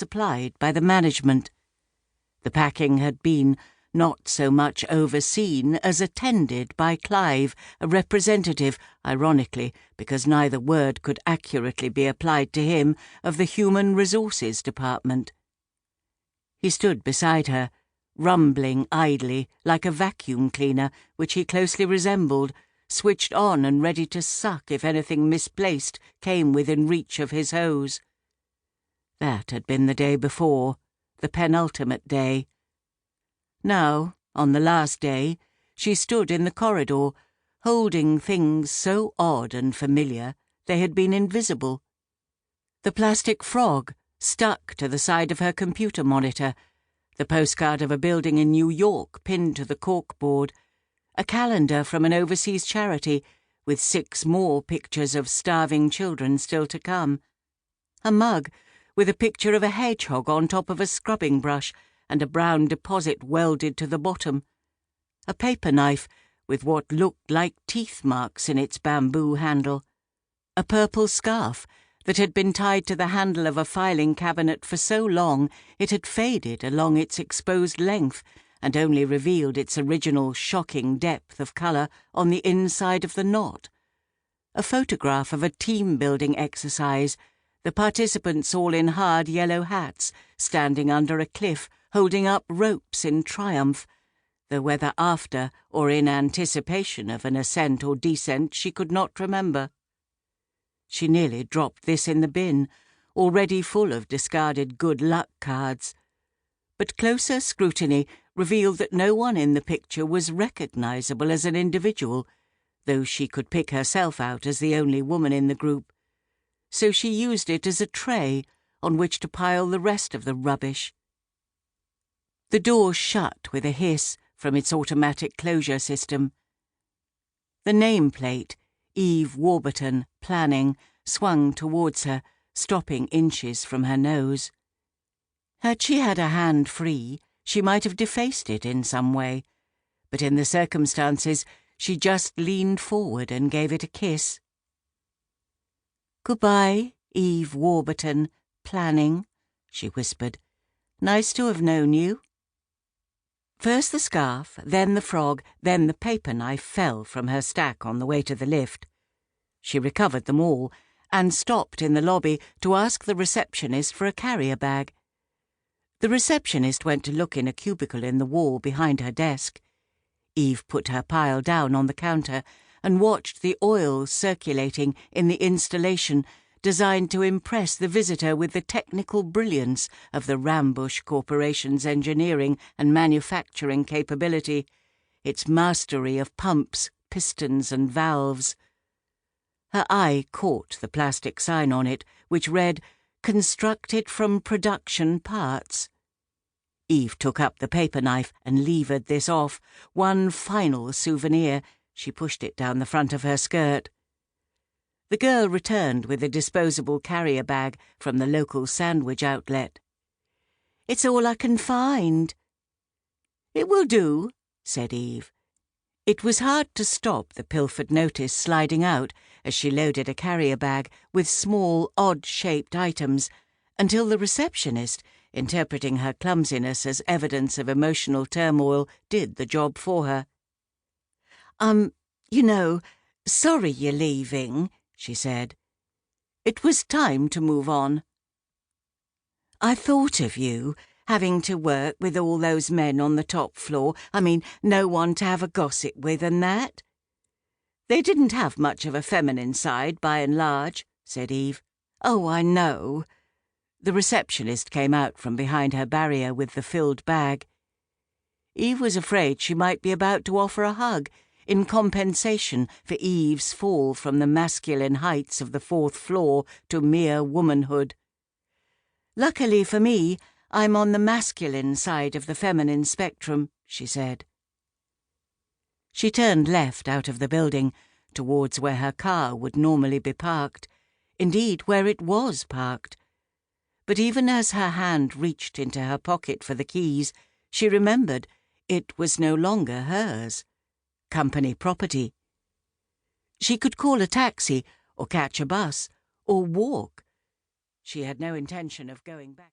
supplied by the management. The packing had been not so much overseen as attended by Clive, a representative, ironically, because neither word could accurately be applied to him, of the Human Resources Department. He stood beside her, rumbling idly, like a vacuum cleaner, which he closely resembled, switched on and ready to suck if anything misplaced came within reach of his hose. That had been the day before, the penultimate day. Now, on the last day, she stood in the corridor, holding things so odd and familiar they had been invisible. The plastic frog stuck to the side of her computer monitor, the postcard of a building in New York pinned to the corkboard, a calendar from an overseas charity with 6 more pictures of starving children still to come, a mug with a picture of a hedgehog on top of a scrubbing brush and a brown deposit welded to the bottom, a paper knife with what looked like teeth marks in its bamboo handle, a purple scarf that had been tied to the handle of a filing cabinet for so long it had faded along its exposed length and only revealed its original shocking depth of colour on the inside of the knot, a photograph of a team-building exercise, the participants all in hard yellow hats, standing under a cliff, holding up ropes in triumph, though whether after or in anticipation of an ascent or descent she could not remember. She nearly dropped this in the bin, already full of discarded good luck cards. But closer scrutiny revealed that no one in the picture was recognisable as an individual, though she could pick herself out as the only woman in the group. So she used it as a tray on which to pile the rest of the rubbish. The door shut with a hiss from its automatic closure system. The nameplate, Eve Warburton, Planning, swung towards her, stopping inches from her nose. Had she had a hand free, she might have defaced it in some way, but in the circumstances she just leaned forward and gave it a kiss. "Goodbye, Eve Warburton, Planning," she whispered. "Nice to have known you." First the scarf, then the frog, then the paper knife fell from her stack on the way to the lift. She recovered them all and stopped in the lobby to ask the receptionist for a carrier bag. The receptionist went to look in a cubicle in the wall behind her desk. Eve put her pile down on the counter and watched the oil circulating in the installation designed to impress the visitor with the technical brilliance of the Rambush Corporation's engineering and manufacturing capability, its mastery of pumps, pistons and valves. Her eye caught the plastic sign on it, which read, "Constructed from production parts." Eve took up the paper knife and levered this off, one final souvenir. She pushed it down the front of her skirt. The girl returned with a disposable carrier bag from the local sandwich outlet. "It's all I can find." "It will do," said Eve. It was hard to stop the pilfered notice sliding out as she loaded a carrier bag with small, odd-shaped items, until the receptionist, interpreting her clumsiness as evidence of emotional turmoil, did the job for her. Sorry you're leaving," she said. It was time to move on. "I thought of you, having to work with all those men on the top floor. No one to have a gossip with and that." "They didn't have much of a feminine side, by and large," said Eve. "Oh, I know." The receptionist came out from behind her barrier with the filled bag. Eve was afraid she might be about to offer a hug, in compensation for Eve's fall from the masculine heights of the 4th floor to mere womanhood. "Luckily for me, I'm on the masculine side of the feminine spectrum," she said. She turned left out of the building, towards where her car would normally be parked, indeed where it was parked. But even as her hand reached into her pocket for the keys, she remembered it was no longer hers. Company property. She could call a taxi, or catch a bus, or walk. She had no intention of going back.